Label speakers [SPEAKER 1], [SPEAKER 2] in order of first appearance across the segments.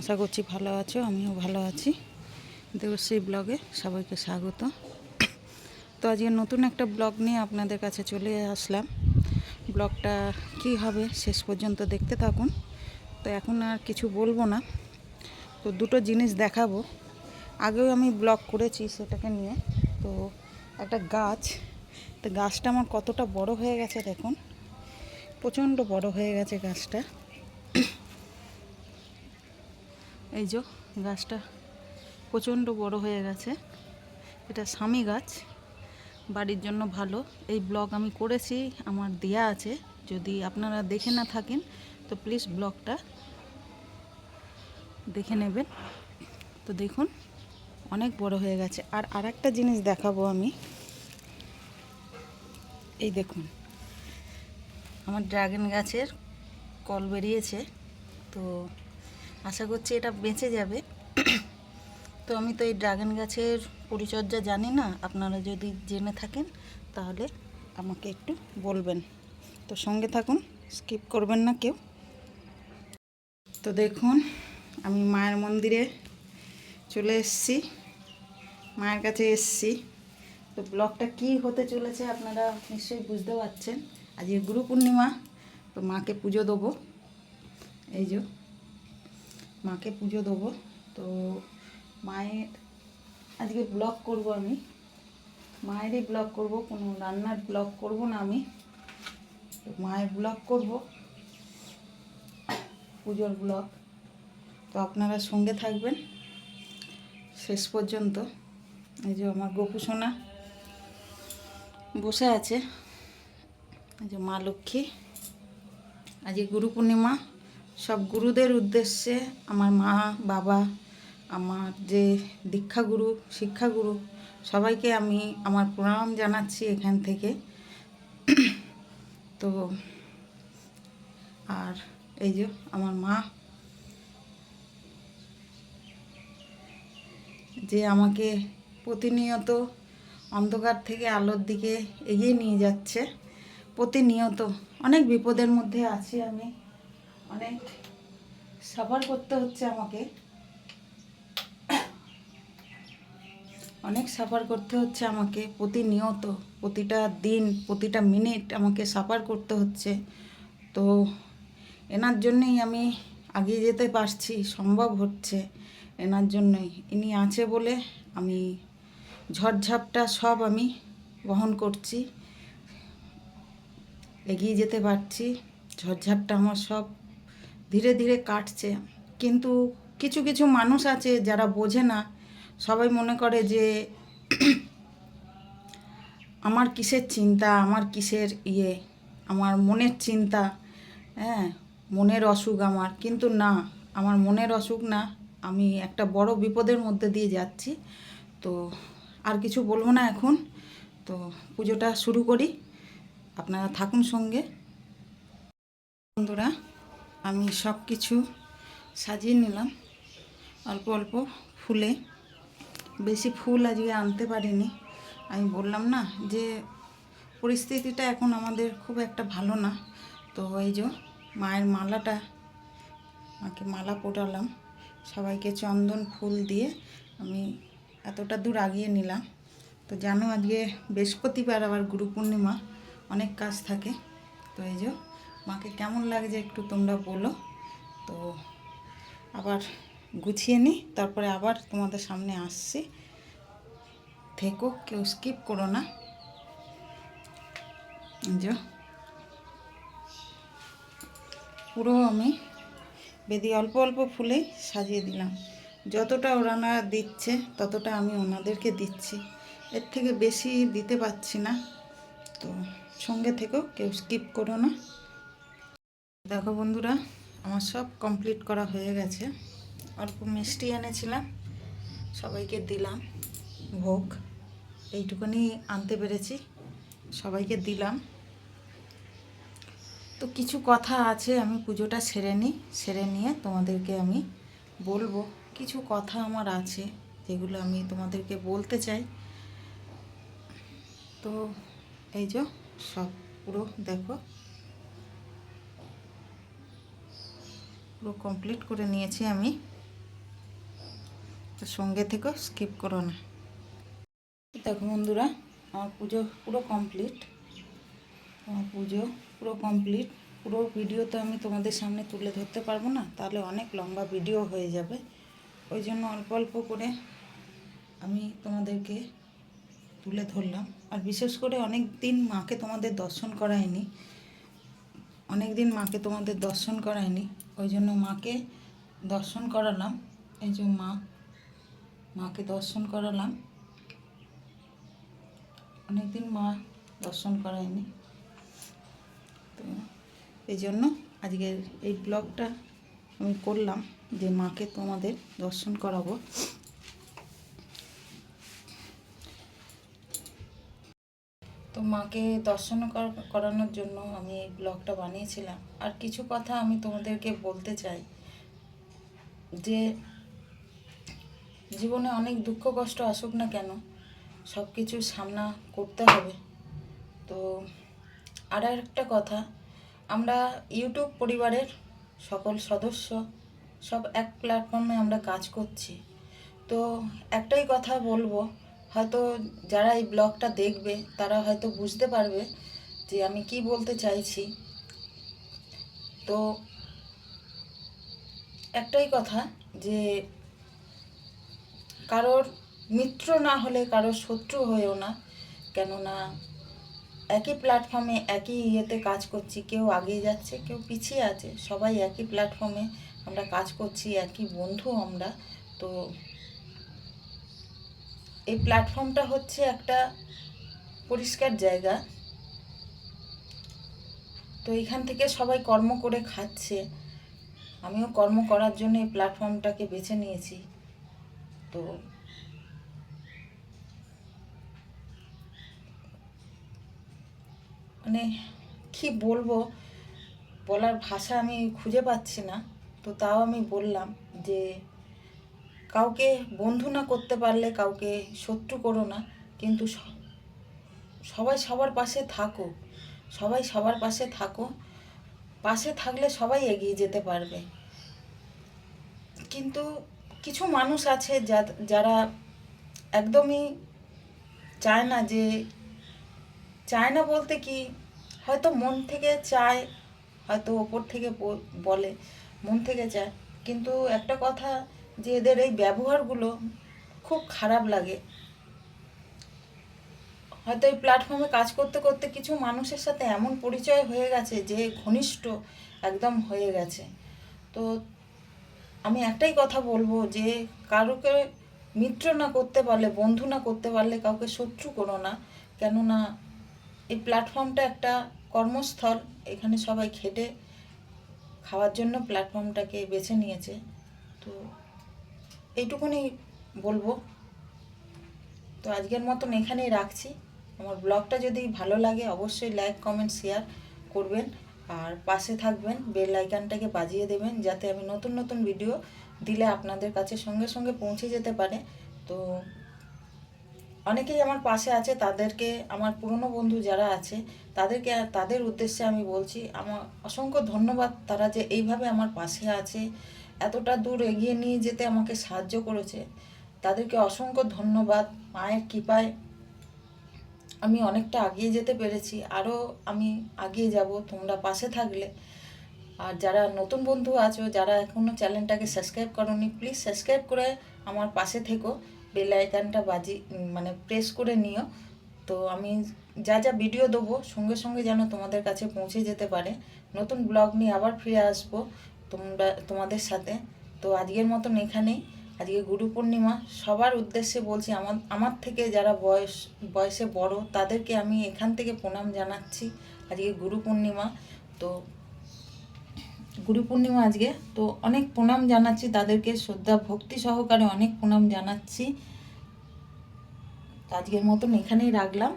[SPEAKER 1] আশা করছি ভালো আছো, আমিও ভালো আছি। দেবশ্রী ব্লগে সবাইকে স্বাগত। তো আজকে নতুন একটা ব্লগ নিয়ে আপনাদের কাছে চলে আসলাম। ব্লগটা কি হবে শেষ পর্যন্ত দেখতে থাকুন। তো এখন আর কিছু বলবো না, তো দুটো জিনিস দেখাবো। আগেও আমি ব্লগ করেছি সেটাকে নিয়ে। তো একটা গাছ, তো গাছটা আমার কতটা বড় হয়ে গেছে দেখুন, প্রচণ্ড বড় হয়ে গেছে গাছটা। এই যে গাছটা প্রচণ্ড বড় হয়ে গেছে। এটা স্বামী গাছ, বাড়ির জন্য ভালো। এই ব্লগ আমি করেছি, আমার দেয়া আছে, যদি আপনারা দেখে না থাকেন তো প্লিজ ব্লগটা দেখে নেবেন। তো দেখুন অনেক বড় হয়ে গেছে। আর আরেকটা জিনিস দেখাবো আমি। এই দেখুন আমার ড্রাগন গাছের কল বেরিয়েছে, তো আশা করছি এটা বেঁচে যাবে। তো আমি তো এই ড্রাগন গাছের পরিচর্যা জানি না, আপনারা যদি জেনে থাকেন তাহলে আমাকে একটু বলবেন। তো সঙ্গে থাকুন, স্কিপ করবেন না কেউ। তো দেখুন আমি মায়ের মন্দিরে চলে এসেছি, মায়ের কাছে এসেছি। তো ব্লগটা কি হতে চলেছে আপনারা নিশ্চয়ই বুঝতে পারছেন। আজকে গুরু পূর্ণিমা, তো মাকে পুজো দেবো। এই যে মাকে পুজো দেবো, তো মায়ের আজকে ব্লগ করব আমি, মায়েরই ব্লগ করব, কোনো রান্নার ব্লগ করব না আমি। তো মায়ের ব্লগ করব, পুজোর ব্লগ। তো আপনারা সঙ্গে থাকবেন শেষ পর্যন্ত। এই যে আমার গোপু সোনা বসে আছে, এই যে মা লক্ষ্মী। আজকে গুরু পূর্ণিমা, সব গুরুদের উদ্দেশ্যে আমার মা বাবা, আমার যে দীক্ষাগুরু শিক্ষাগুরু সবাইকে আমি আমার প্রণাম জানাচ্ছি এখান থেকে। তো আর এই যে আমার মা, যে আমাকে প্রতিনিয়ত অন্ধকার থেকে আলোর দিকে এগিয়ে নিয়ে যাচ্ছে। প্রতিনিয়ত অনেক বিপদের মধ্যে আছি আমি, অনেক সাফার করতে হচ্ছে আমাকে, অনেক সাফার করতে হচ্ছে আমাকে প্রতিনিয়ত, প্রতিটা দিন প্রতিটা মিনিট আমাকে সাফার করতে হচ্ছে। তো এনার জন্যই আমি এগিয়ে যেতে পারছি, সম্ভব হচ্ছে এনার জন্যই। ইনি আছে বলে আমি ঝড়ঝাপটা সব আমি বহন করছি, এগিয়ে যেতে পারছি। ঝড়ঝাপটা আমার সব ধীরে ধীরে কাটছে। কিন্তু কিছু কিছু মানুষ আছে যারা বোঝে না, সবাই মনে করে যে আমার কিসের চিন্তা, আমার কিসের আমার মনের চিন্তা, হ্যাঁ মনের অসুখ আমার। কিন্তু না, আমার মনের অসুখ না, আমি একটা বড় বিপদের মধ্যে দিয়ে যাচ্ছি। তো আর কিছু বলবো না এখন, তো পুজোটা শুরু করি, আপনারা থাকুন সঙ্গে। বন্ধুরা আমি সব কিছু সাজিয়ে নিলাম অল্প অল্প ফুলে, বেশি ফুল আজকে আনতে পারিনি। আমি বললাম না যে পরিস্থিতিটা এখন আমাদের খুব একটা ভালো না। তো এই যে মায়ের মালাটা, মাকে মালা পরালাম, সবাইকে চন্দন ফুল দিয়ে আমি এতটা দূর আগিয়ে নিলাম। তো জানো আজকে বৃহস্পতিবার, আবার গুরু পূর্ণিমা, অনেক কাজ থাকে। তো এই যে মাকে কেমন লাগছে একটু তোমরা বলো। তো আবার গুছিয়ে নিই, তারপরে আবার তোমাদের সামনে আসছি। থেকো, কেউ স্কিপ করো না। যে পুরো আমি বেদি অল্প অল্প ফুলেই সাজিয়ে দিলাম। যতটা ওনারা দিচ্ছে ততটা আমি ওনাদেরকে দিচ্ছি, এর থেকে বেশি দিতে পারছি না। তো সঙ্গে থেকেও কেউ স্কিপ করো না। দেখো বন্ধুরা আমার সব কমপ্লিট করা হয়ে গেছে। অল্প মিষ্টি এনেছিলাম, সবাইকে দিলাম ভোগ, এইটুকুনি আনতে পেরেছি, সবাইকে দিলাম। তো কিছু কথা আছে, আমি পুজোটা সেরে নিই, সেরে নিয়ে তোমাদেরকে আমি বলবো। কিছু কথা আমার আছে যেগুলো আমি তোমাদেরকে বলতে চাই। তো এই যে সব পুরো দেখো পুরো কমপ্লিট করে নিয়েছি আমি। তো সঙ্গে থেকে স্কিপ করো না। দেখো বন্ধুরা, আমার পুজো পুরো কমপ্লিট। পুরো ভিডিও তো আমি তোমাদের সামনে তুলে ধরতে পারবো না, তাহলে অনেক লম্বা ভিডিও হয়ে যাবে। ওই জন্য অল্প অল্প করে আমি তোমাদেরকে তুলে ধরলাম। আর বিশেষ করে অনেক দিন মাকে তোমাদের দর্শন করায়নি, ওই জন্য মাকে দর্শন করালাম। এই যে মাকে দর্শন করালাম, অনেকদিন মা দর্শন করায়নি, তো এই জন্য আজকের এই ব্লগটা আমি করলাম যে মাকে তোমাদের দর্শন করাবো। তো মাকে দর্শন করানোর জন্য আমি এই ব্লগটা বানিয়েছিলাম। আর কিছু কথা আমি তোমাদেরকে বলতে চাই যে জীবনে অনেক দুঃখ কষ্ট আসুক না কেন, সব কিছু সামনা করতে হবে। তো আর একটা কথা, আমরা ইউটিউব পরিবারের সকল সদস্য সব এক প্ল্যাটফর্মে আমরা কাজ করছি। তো একটাই কথা বলবো, হয়তো যারা এই ব্লগটা দেখবে তারা হয়তো বুঝতে পারবে যে আমি কি বলতে চাইছি। তো একটাই কথা, যে কারোর মিত্র না হলে কারোর শত্রু হয়েও না, কেননা একই প্ল্যাটফর্মে একই ইয়েতে কাজ করছি, কেউ আগিয়ে যাচ্ছে কেউ পিছিয়ে আছে, সবাই একই প্ল্যাটফর্মে আমরা কাজ করছি, একই বন্ধু আমরা। তো এই প্ল্যাটফর্মটা হচ্ছে একটা পরিষ্কার জায়গা। তো এখান থেকে সবাই কর্ম করে খাচ্ছে, আমিও কর্ম করার জন্য এই প্ল্যাটফর্মটাকে বেছে নিয়েছি। তো মানে কি বলবো, বলার ভাষা আমি খুঁজে পাচ্ছি না। তো তাও আমি বললাম যে কাউকে বন্ধু না করতে পারলে কাউকে শত্রু করো না, কিন্তু সবাই সবার পাশে থাকো, পাশে থাকলে সবাই এগিয়ে যেতে পারবে। কিন্তু কিছু মানুষ আছে যারা একদমই চায় না বলতে কি, হয়তো মন থেকে চায়, হয়তো ওপর থেকে বলে মন থেকে চায়, কিন্তু একটা কথা, যে এদের এই ব্যবহারগুলো খুব খারাপ লাগে। হয়তো এই প্ল্যাটফর্মে কাজ করতে করতে কিছু মানুষের সাথে এমন পরিচয় হয়ে গেছে যে ঘনিষ্ঠ একদম হয়ে গেছে। তো আমি একটাই কথা বলবো, যে কারোকে মিত্র না করতে পারলে, বন্ধু না করতে পারলে কাউকে শত্রু করো না। কেননা এই প্ল্যাটফর্মটা একটা কর্মস্থল, এখানে সবাই খেটে খাওয়ার জন্য প্ল্যাটফর্মটাকে বেছে নিয়েছে। তো এইটুকুনি বলবো। তো আজকের মতন এখানেই রাখছি। আমার ব্লগটা যদি ভালো লাগে অবশ্যই লাইক কমেন্ট শেয়ার করবেন, আর পাশে থাকবেন, বেল আইকনটাকে বাজিয়ে দেবেন, যাতে আমি নতুন নতুন ভিডিও দিলে আপনাদের কাছে সঙ্গে সঙ্গে পৌঁছে যেতে পারে। তো অনেকেই আমার পাশে আছে, তাদেরকে, আমার পুরনো বন্ধু যারা আছে তাদের উদ্দেশ্যে আমি বলছি, আমার অসংখ্য ধন্যবাদ। তারা যে এইভাবে আমার পাশে আছে, এতটা দূর এগিয়ে নিয়ে যেতে আমাকে সাহায্য করেছে, তাদেরকে অসংখ্য ধন্যবাদ। মায়ের কৃপায় আমি অনেকটা এগিয়ে যেতে পেরেছি, আরও আমি এগিয়ে যাব তোমরা পাশে থাকলে। আর যারা নতুন বন্ধু আছো, যারা এখনও চ্যানেলটাকে সাবস্ক্রাইব করোনি, প্লিজ সাবস্ক্রাইব করে আমার পাশে থেকো, বেল আইকনটা মানে প্রেস করে নিও। তো আমি যা যা ভিডিও দেবো সঙ্গে সঙ্গে যেন তোমাদের কাছে পৌঁছে যেতে পারে। নতুন ব্লগ নিয়ে আবার ফিরে আসবো তোমাদের সাথে। তো আজকের মতন এখানেই। আজকে গুরু পূর্ণিমা, সবার উদ্দেশ্যে বলছি, আমার থেকে যারা বয়সে বড় তাদেরকে আমি এখান থেকে প্রণাম জানাচ্ছি। আজকে গুরু পূর্ণিমা, তো গুরু পূর্ণিমা আজকে, তো অনেক প্রণাম জানাচ্ছি তাদেরকে, শ্রদ্ধা ভক্তি সহকারে অনেক প্রণাম জানাচ্ছি। আজকের মতন এখানেই রাখলাম,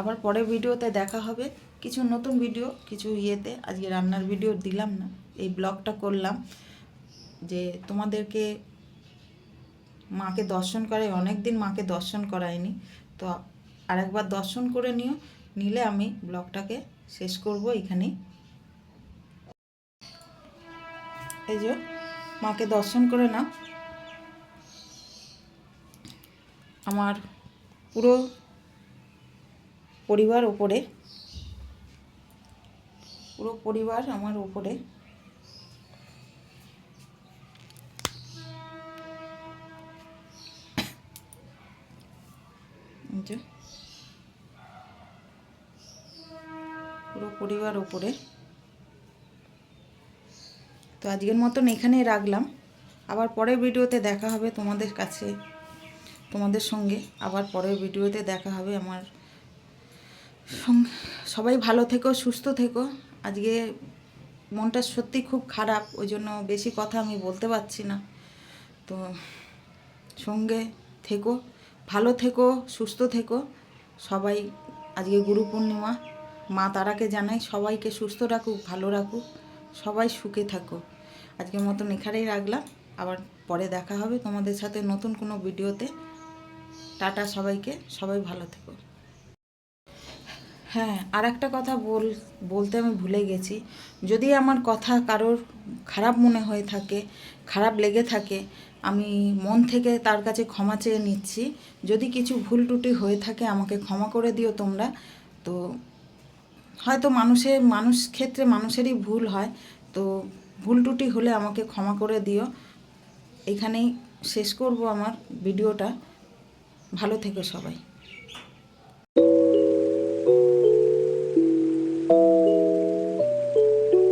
[SPEAKER 1] আবার পরের ভিডিওতে দেখা হবে, কিছু নতুন ভিডিও, কিছু ইয়েতে। আজকে রান্নার ভিডিও দিলাম না, এই ব্লগটা করলাম যে তোমাদেরকে মাকে দর্শন করাই, অনেক দিন মাকে দর্শন করায়নি, তো আরেকবার দর্শন করে নিলে আমি ব্লগটাকে শেষ করব এখানেই। এই যে মাকে দর্শন করে নাও। আমার পুরো পরিবার ওপরে, পুরো পরিবার আমার ওপরে। পুরো পরিবার ওপরে। তো আজকের মতন এখানেই রাখলাম। আবার পরের ভিডিওতে দেখা হবে তোমাদের কাছে, তোমাদের সঙ্গে আবার পরের ভিডিওতে দেখা হবে আমার সঙ্গে। সবাই ভালো থেকো, সুস্থ থেকো। আজকে মনটা সত্যি খুব খারাপ, ওই জন্য বেশি কথা আমি বলতে পারছি না। তো সঙ্গে থেকো, ভালো থেকো, সুস্থ থেকো সবাই। আজকে গুরু পূর্ণিমা, মা তারাকে জানাই সবাইকে সুস্থ রাখুক, ভালো রাখুক, সবাই সুখে থাকো। আজকের মতন এখানেই রাখলাম। আবার পরে দেখা হবে তোমাদের সাথে নতুন কোনো ভিডিওতে। টাটা সবাইকে, সবাই ভালো থেকো। হ্যাঁ, আর একটা কথা বলতে আমি ভুলে গেছি। যদি আমার কথা কারোর খারাপ মনে হয়ে থাকে, খারাপ লেগে থাকে, আমি মন থেকে তার কাছে ক্ষমা চেয়ে নিচ্ছি। যদি কিছু ভুল ত্রুটি হয়ে থাকে আমাকে ক্ষমা করে দিও তোমরা। তো হয়তো মানুষ ক্ষেত্রে মানুষেরই ভুল হয়, তো ভুল ত্রুটি হলে আমাকে ক্ষমা করে দিও। এখানেই শেষ করব আমার ভিডিওটা। ভালো থেকো সবাই।